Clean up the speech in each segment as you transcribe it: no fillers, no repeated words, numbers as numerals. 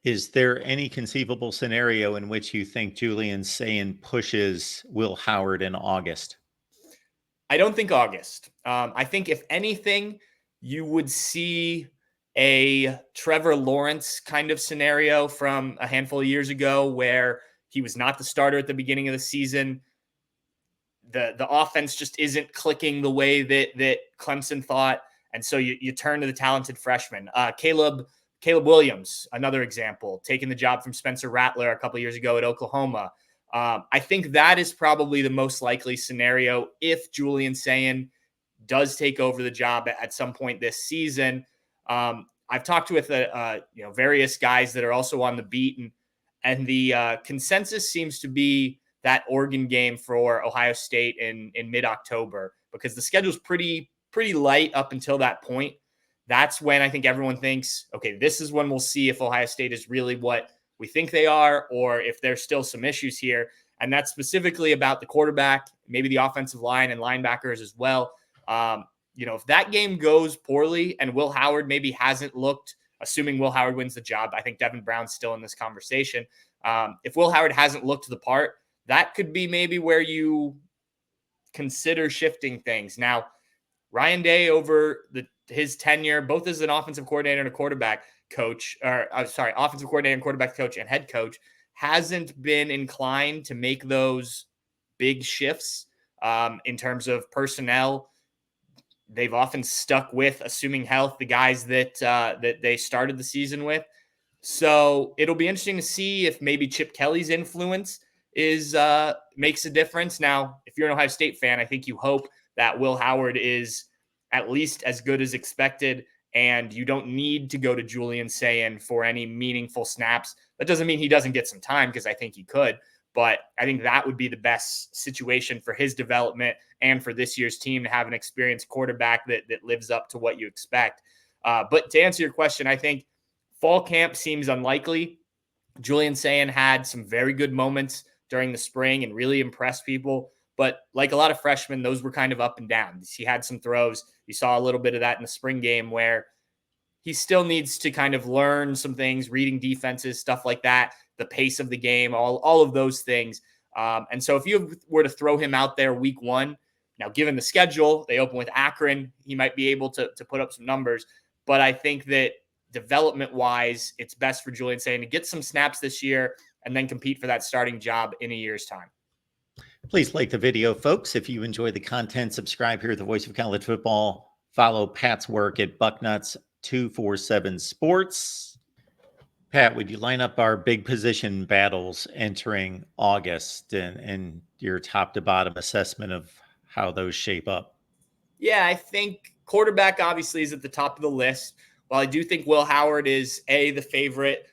Is there any conceivable scenario in which you think Julian Saiyan pushes Will Howard in August? I don't think August. I think if anything, you would see a Trevor Lawrence kind of scenario from a handful of years ago where he was not the starter at the beginning of the season. The offense just isn't clicking the way that Clemson thought. And so you turn to the talented freshman. Caleb Williams, another example, taking the job from Spencer Rattler a couple years ago at Oklahoma. I think that is probably the most likely scenario if Julian Saiyan does take over the job at some point this season. I've talked with various guys that are also on the beat, and the consensus seems to be that Oregon game for Ohio State in mid-October, because the schedule's pretty light up until that point. That's when I think everyone thinks, okay, this is when we'll see if Ohio State is really what we think they are, or if there's still some issues here. And that's specifically about the quarterback, maybe the offensive line and linebackers as well. If that game goes poorly and Will Howard maybe hasn't looked, assuming Will Howard wins the job, I think Devin Brown's still in this conversation. If Will Howard hasn't looked the part, that could be maybe where you consider shifting things. Now, Ryan Day, over his tenure, both as an offensive coordinator and a quarterback coach, offensive coordinator and quarterback coach and head coach, hasn't been inclined to make those big shifts in terms of personnel. They've often stuck with, assuming health, the guys that they started the season with. So it'll be interesting to see if maybe Chip Kelly's influence makes a difference. Now, if you're an Ohio State fan, I think you hope that Will Howard is at least as good as expected, and you don't need to go to Julian Saiyan for any meaningful snaps. That doesn't mean he doesn't get some time, because I think he could, but I think that would be the best situation for his development and for this year's team to have an experienced quarterback that lives up to what you expect. But to answer your question, I think fall camp seems unlikely. Julian Saiyan had some very good moments during the spring and really impressed people. But like a lot of freshmen, those were kind of up and down. He had some throws. You saw a little bit of that in the spring game where he still needs to kind of learn some things, reading defenses, stuff like that, the pace of the game, all of those things. And so if you were to throw him out there week one, now given the schedule, they open with Akron, he might be able to put up some numbers. But I think that development-wise, it's best for Julian Saiyan to get some snaps this year and then compete for that starting job in a year's time. Please like the video, folks. If you enjoy the content, subscribe here at the Voice of College Football. Follow Pat's work at Bucknuts247 Sports. Pat, would you line up our big position battles entering August and your top to bottom assessment of how those shape up? Yeah, I think quarterback obviously is at the top of the list. While I do think Will Howard is A, the favorite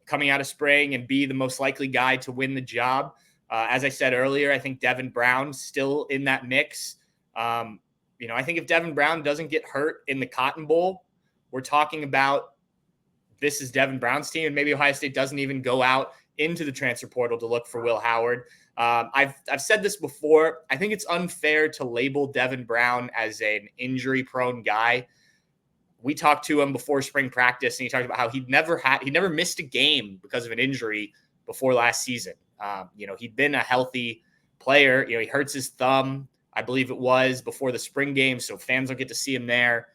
coming out of spring, and B, the most likely guy to win the job. As I said earlier, I think Devin Brown's still in that mix. I think if Devin Brown doesn't get hurt in the Cotton Bowl, we're talking about this is Devin Brown's team, and maybe Ohio State doesn't even go out into the transfer portal to look for Will Howard. I've said this before. I think it's unfair to label Devin Brown as an injury-prone guy. We talked to him before spring practice, and he talked about how he never missed a game because of an injury before last season. He'd been a healthy player. He hurts his thumb, I believe it was, before the spring game, so fans don't get to see him there.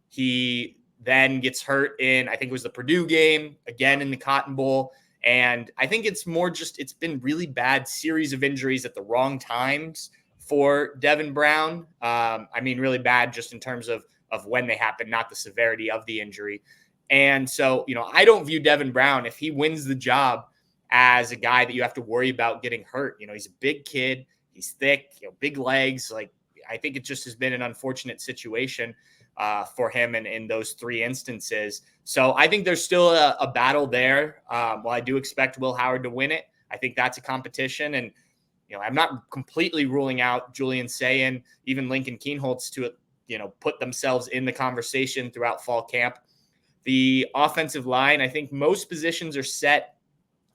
He then gets hurt in, I think it was the Purdue game, again in the Cotton Bowl. And I think it's more just, it's been really bad series of injuries at the wrong times for Devin Brown. Really bad just in terms of when they happen, not the severity of the injury. And so, I don't view Devin Brown, if he wins the job, as a guy that you have to worry about getting hurt. He's a big kid. He's thick, big legs. I think it just has been an unfortunate situation for him in those three instances. So I think there's still a battle there. While I do expect Will Howard to win it, I think that's a competition. And, I'm not completely ruling out Julian Saiyan, even Lincoln Kienholz to, put themselves in the conversation throughout fall camp. The offensive line, I think most positions are set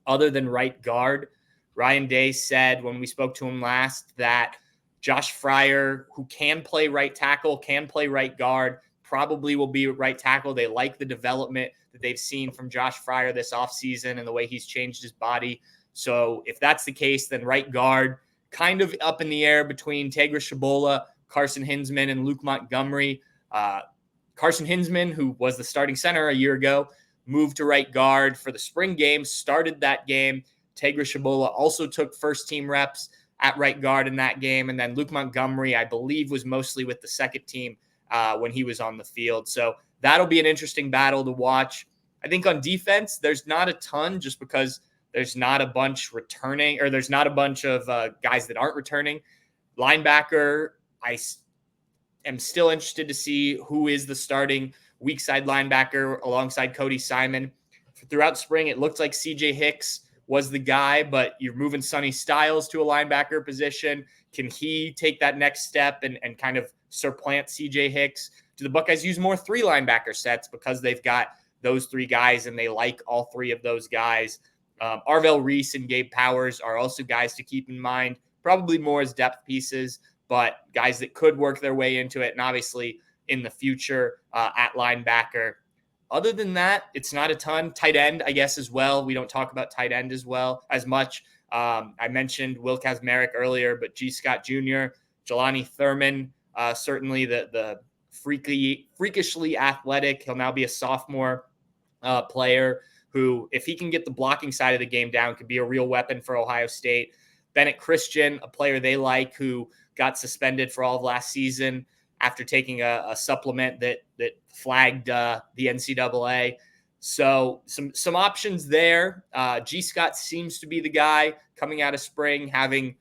other than right guard. Ryan Day said when we spoke to him last that Josh Fryer, who can play right tackle, can play right guard, probably will be right tackle. They like the development that they've seen from Josh Fryer this offseason and the way he's changed his body. So if that's the case, then right guard, kind of up in the air between Tegra Shabola, Carson Hinsman, and Luke Montgomery. Carson Hinsman, who was the starting center a year ago, moved to right guard for the spring game, started that game. Tegra Shabola also took first-team reps at right guard in that game. And then Luke Montgomery, I believe, was mostly with the second team when he was on the field. So that'll be an interesting battle to watch. I think on defense, there's not a ton just because there's not a bunch returning, or there's not a bunch of guys that aren't returning. Linebacker, I am still interested to see who is the starting weak side linebacker alongside Cody Simon. Throughout spring, it looked like CJ Hicks was the guy, but you're moving Sonny Styles to a linebacker position. Can he take that next step and kind of supplant CJ Hicks? Do the Buckeyes use more 3 linebacker sets because they've got those 3 guys and they like all 3 of those guys? Arvell Reese and Gabe Powers are also guys to keep in mind, probably more as depth pieces, but guys that could work their way into it. And obviously in the future at linebacker. Other than that, it's not a ton. Tight end, I guess, as well. We don't talk about tight end as much. I mentioned Will Kazmarek earlier, but G. Scott Jr., Jelani Thurman, certainly the freakishly athletic. He'll now be a sophomore player who, if he can get the blocking side of the game down, could be a real weapon for Ohio State. Bennett Christian, a player they like, who got suspended for all of last season after taking a supplement that flagged the NCAA. So some options there. G. Scott seems to be the guy coming out of spring, having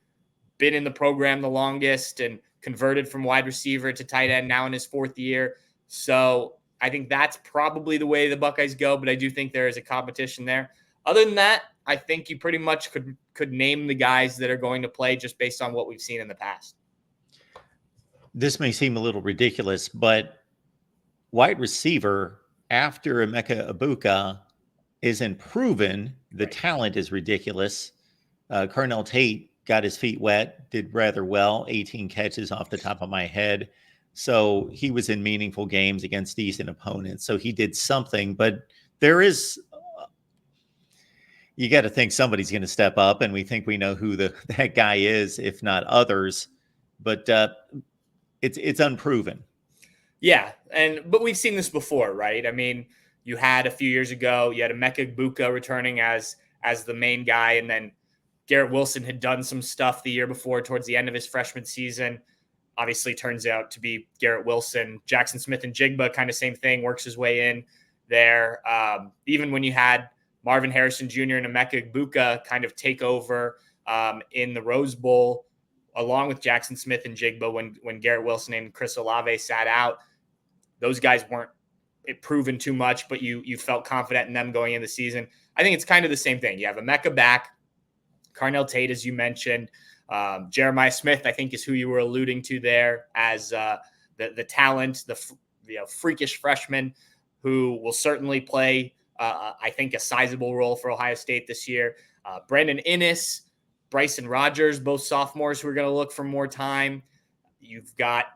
been in the program the longest and converted from wide receiver to tight end now in his 4th year. So I think that's probably the way the Buckeyes go, but I do think there is a competition there. Other than that, I think you pretty much could name the guys that are going to play just based on what we've seen in the past. This may seem a little ridiculous, but wide receiver after Emeka Ibuka isn't proven. The talent is ridiculous. Carnell Tate got his feet wet, did rather well, 18 catches off the top of my head. So he was in meaningful games against decent opponents. So he did something, but there is, you got to think somebody's going to step up, and we think we know who that guy is, if not others. But it's unproven. Yeah, but we've seen this before, right? I mean, you had a few years ago, you had Emeka Ibuka returning as the main guy, and then Garrett Wilson had done some stuff the year before towards the end of his freshman season. Obviously turns out to be Garrett Wilson. Jackson Smith-Njigba, kind of same thing, works his way in there. Even when you had Marvin Harrison Jr. and Emeka Ibuka kind of take over in the Rose Bowl, along with Jackson Smith-Njigba, when Garrett Wilson and Chris Olave sat out, those guys weren't proven too much, but you felt confident in them going into the season. I think it's kind of the same thing. You have Emeka back, Carnell Tate, as you mentioned, Jeremiah Smith, I think, is who you were alluding to there as the talent, the freakish freshman who will certainly play, I think, a sizable role for Ohio State this year. Brandon Inniss, Bryson Rogers, both sophomores who are going to look for more time. You've got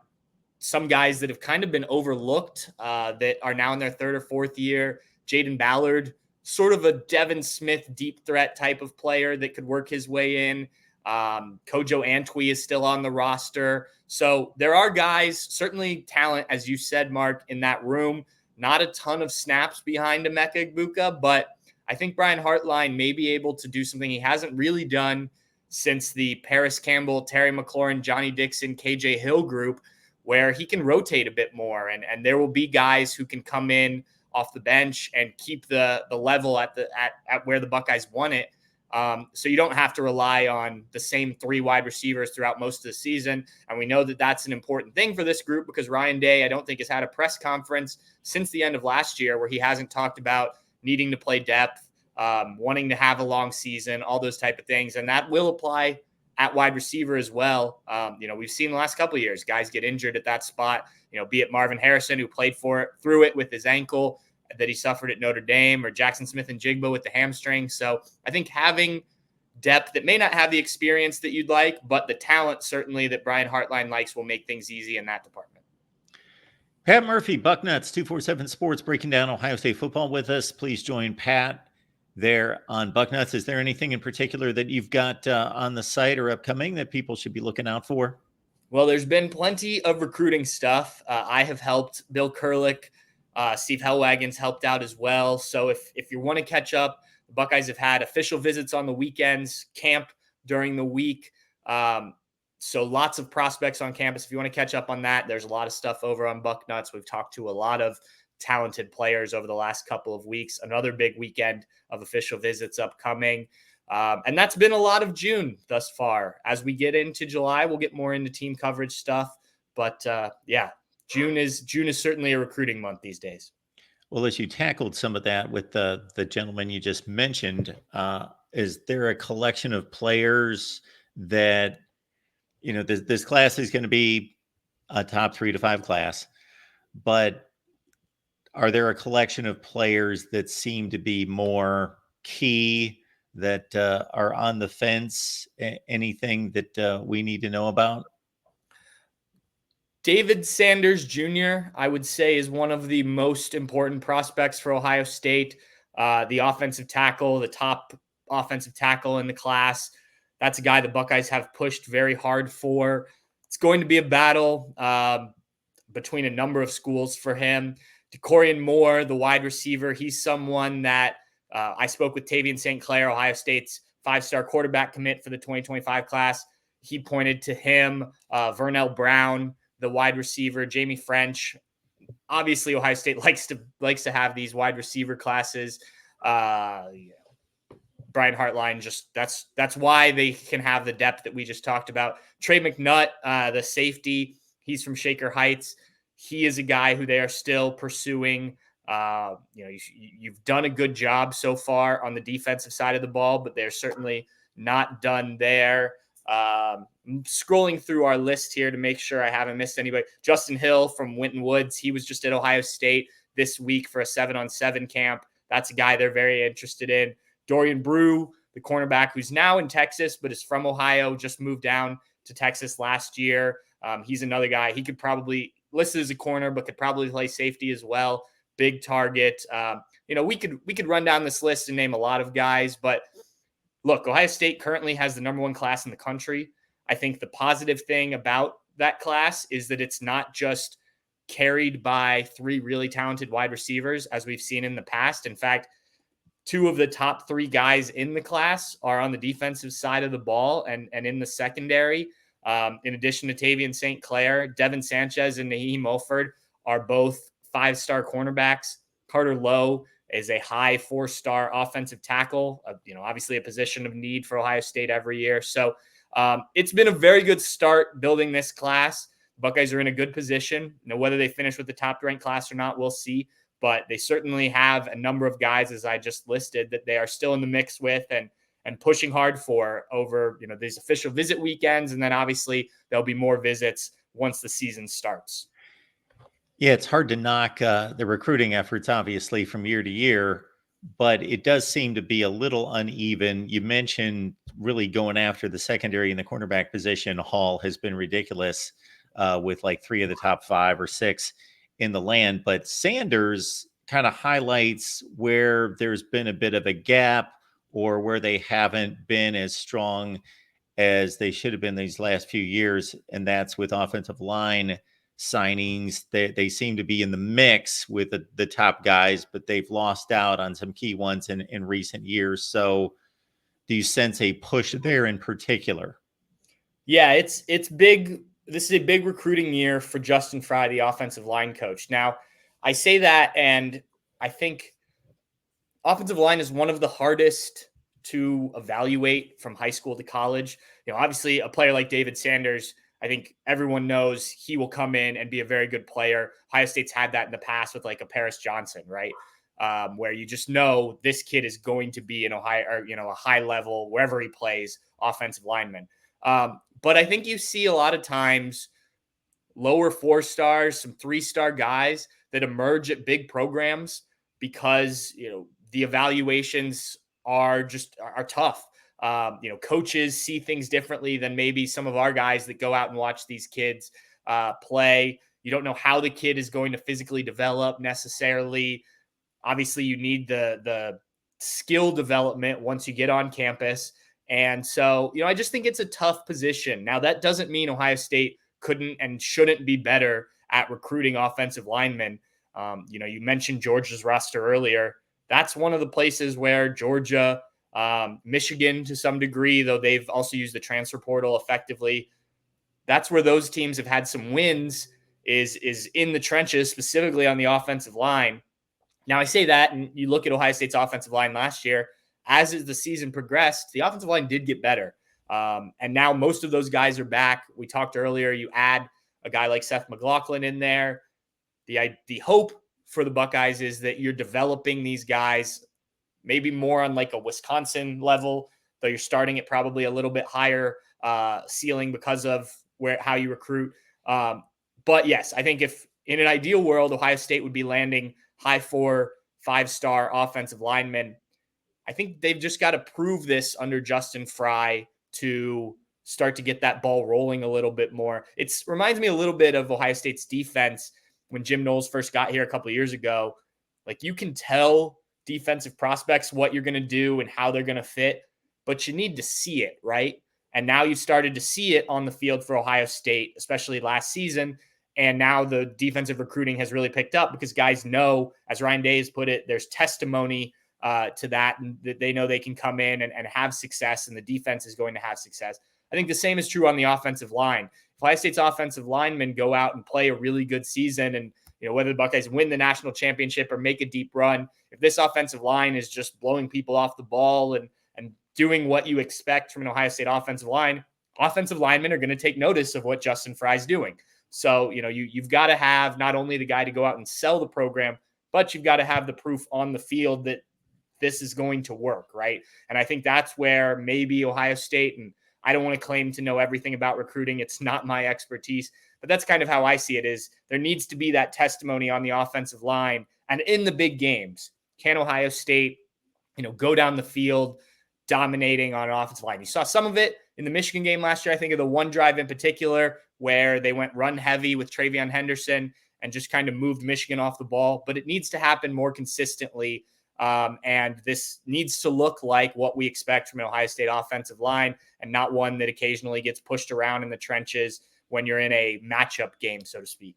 some guys that have kind of been overlooked that are now in their 3rd or 4th year. Jaden Ballard, sort of a Devin Smith deep threat type of player that could work his way in. Kojo Antwi is still on the roster. So there are guys, certainly talent, as you said, Mark, in that room. Not a ton of snaps behind Emeka Ibuka, but I think Brian Hartline may be able to do something he hasn't really done since the Paris Campbell, Terry McLaurin, Johnny Dixon, KJ Hill group, where he can rotate a bit more. And there will be guys who can come in off the bench and keep the level at where the Buckeyes want it. So you don't have to rely on the same 3 wide receivers throughout most of the season. And we know that that's an important thing for this group because Ryan Day, I don't think, has had a press conference since the end of last year where he hasn't talked about needing to play depth, wanting to have a long season, all those type of things. And that will apply at wide receiver as well. We've seen the last couple of years, guys get injured at that spot, be it Marvin Harrison, who played through it with his ankle that he suffered at Notre Dame, or Jackson Smith-Njigba with the hamstring. So I think having depth that may not have the experience that you'd like, but the talent certainly that Brian Hartline likes will make things easy in that department. Pat Murphy, Bucknuts 247 Sports, breaking down Ohio State football with us. Please join Pat there on Bucknuts. Is there anything in particular that you've got on the site or upcoming that people should be looking out for? Well, there's been plenty of recruiting stuff. I have helped Bill Kurlick. Steve Hellwagon's helped out as well. So if you want to catch up, the Buckeyes have had official visits on the weekends, camp during the week. So lots of prospects on campus. If you want to catch up on that, there's a lot of stuff over on Bucknuts. We've talked to a lot of talented players over the last couple of weeks. Another big weekend of official visits upcoming. And that's been a lot of June thus far. As we get into July, we'll get more into team coverage stuff. But yeah, June is certainly a recruiting month these days. Well, as you tackled some of that with the gentleman you just mentioned, is there a collection of players that, you know, this class is going to be a top 3 to 5 class, but are there a collection of players that seem to be more key, that are on the fence? Anything that we need to know about? David Sanders Jr., I would say, is one of the most important prospects for Ohio State. The offensive tackle, the top offensive tackle in the class. That's a guy the Buckeyes have pushed very hard for. It's going to be a battle between a number of schools for him. DeCorian Moore, the wide receiver, he's someone that I spoke with Tavian St. Clair, Ohio State's 5-star quarterback commit for the 2025 class. He pointed to him, Vernell Brown, the wide receiver, Jamie French. Obviously, Ohio State likes to have these wide receiver classes. Brian Hartline, just that's why they can have the depth that we just talked about. Trey McNutt, the safety, he's from Shaker Heights. He is a guy who they are still pursuing. You've done a good job so far on the defensive side of the ball, but they're certainly not done there. Scrolling through our list here to make sure I haven't missed anybody. Justin Hill from Winton Woods. He was just at Ohio State this week for a 7-on-7 camp. That's a guy they're very interested in. Dorian Brew, the cornerback who's now in Texas, but is from Ohio, just moved down to Texas last year. He's another guy. He could probably listed as a corner, but could probably play safety as well. Big target. We could run down this list and name a lot of guys, but look, Ohio State currently has the number 1 class in the country. I think the positive thing about that class is that it's not just carried by 3 really talented wide receivers, as we've seen in the past. In fact, 2 of the top 3 guys in the class are on the defensive side of the ball and in the secondary. In addition to Tavian St. Clair, Devin Sanchez and Naheem Mulford are both 5-star cornerbacks. Carter Lowe is a high 4-star offensive tackle, obviously a position of need for Ohio State every year. So it's been a very good start building this class. Buckeyes are in a good position. Whether they finish with the top-ranked class or not, we'll see. But they certainly have a number of guys, as I just listed, that they are still in the mix with and pushing hard for over these official visit weekends. And then obviously there'll be more visits once the season starts. Yeah, it's hard to knock the recruiting efforts, obviously, from year to year, but it does seem to be a little uneven. You mentioned really going after the secondary and the cornerback position. Hall has been ridiculous with like 3 of the top 5 or 6 in the land, but Sanders kind of highlights where there's been a bit of a gap or where they haven't been as strong as they should have been these last few years, and that's with offensive line signings. They seem to be in the mix with the top guys, but they've lost out on some key ones in recent years. So do you sense a push there in particular? Yeah, it's big. This is a big recruiting year for Justin Fry, the offensive line coach. Now, I say that, and I think offensive line is one of the hardest to evaluate from high school to college. Obviously a player like David Sanders, I think everyone knows he will come in and be a very good player. Ohio State's had that in the past with like a Paris Johnson, right? Where you just know this kid is going to be an Ohio or, a high level, wherever he plays, offensive lineman. But I think you see a lot of times lower 4-stars, some 3-star guys that emerge at big programs because, the evaluations are tough. Coaches see things differently than maybe some of our guys that go out and watch these kids play. You don't know how the kid is going to physically develop necessarily. Obviously, you need the skill development once you get on campus. And so, I just think it's a tough position. Now, that doesn't mean Ohio State couldn't and shouldn't be better at recruiting offensive linemen. You mentioned Georgia's roster earlier. That's one of the places where Georgia, Michigan to some degree, though they've also used the transfer portal effectively. That's where those teams have had some wins is in the trenches, specifically on the offensive line. Now, I say that, and you look at Ohio State's offensive line last year, as the season progressed, the offensive line did get better. And now most of those guys are back. We talked earlier, you add a guy like Seth McLaughlin in there. The hope for the Buckeyes is that you're developing these guys maybe more on like a Wisconsin level, though you're starting at probably a little bit higher ceiling because of how you recruit. But yes, I think if in an ideal world, Ohio State would be landing high 4, 5-star offensive linemen. I think they've just got to prove this under Justin Fry to start to get that ball rolling a little bit more. It reminds me a little bit of Ohio State's defense when Jim Knowles first got here a couple of years ago. Like, you can tell defensive prospects what you're going to do and how they're going to fit, but you need to see it, right? And now you've started to see it on the field for Ohio State, especially last season. And now the defensive recruiting has really picked up because guys know, as Ryan Day has put it, there's testimony to that, and that they know they can come in and have success, and the defense is going to have success. I think the same is true on the offensive line. If Ohio State's offensive linemen go out and play a really good season, and whether the Buckeyes win the national championship or make a deep run, if this offensive line is just blowing people off the ball and doing what you expect from an Ohio State offensive line, offensive linemen are going to take notice of what Justin Fry's doing. So, you've got to have not only the guy to go out and sell the program, but you've got to have the proof on the field that this is going to work, right? And I think that's where maybe Ohio State, and I don't want to claim to know everything about recruiting. It's not my expertise, but that's kind of how I see it. Is there needs to be that testimony on the offensive line, and in the big games, can Ohio State, go down the field dominating on an offensive line? You saw some of it in the Michigan game last year. I think of the one drive in particular where they went run heavy with Travion Henderson and just kind of moved Michigan off the ball. But it needs to happen more consistently. And this needs to look like what we expect from an Ohio State offensive line, and not one that occasionally gets pushed around in the trenches when you're in a matchup game, so to speak.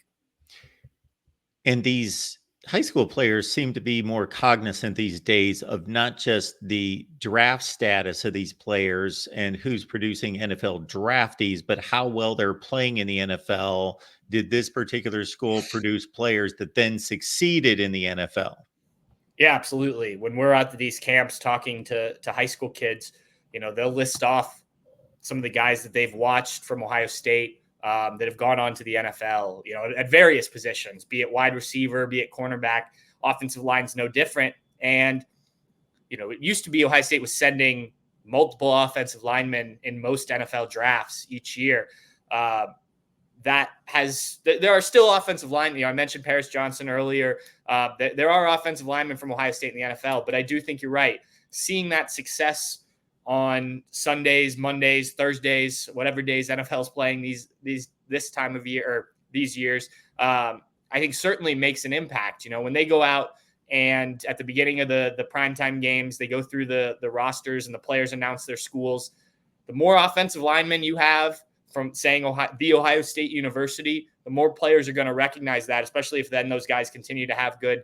And these high school players seem to be more cognizant these days of not just the draft status of these players and who's producing NFL draftees, but how well they're playing in the NFL. Did this particular school produce players that then succeeded in the NFL? Yeah, absolutely. When we're at these camps talking to high school kids, they'll list off some of the guys that they've watched from Ohio State that have gone on to the NFL, at various positions, be it wide receiver, be it cornerback. Offensive line's no different. And, it used to be Ohio State was sending multiple offensive linemen in most NFL drafts each year. There are still offensive linemen. I mentioned Paris Johnson earlier. There are offensive linemen from Ohio State in the NFL, but I do think you're right. Seeing that success on Sundays, Mondays, Thursdays, whatever days NFL's playing this time of year or these years, I think certainly makes an impact. When they go out and at the beginning of the primetime games, they go through the rosters and the players announce their schools. The more offensive linemen you have from saying the Ohio State University, the more players are going to recognize that, especially if then those guys continue to have good,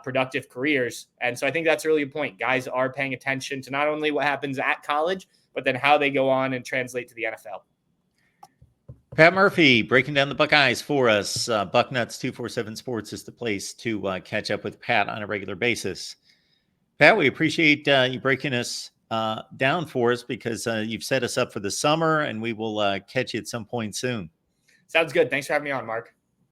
productive careers. And so I think that's really a point. Guys are paying attention to not only what happens at college, but then how they go on and translate to the NFL. Pat Murphy breaking down the Buckeyes for us. Bucknuts 247 Sports is the place to catch up with Pat on a regular basis. Pat, we appreciate you breaking us down for us because you've set us up for the summer, and we will catch you at some point soon. Sounds good. Thanks for having me on, Mark.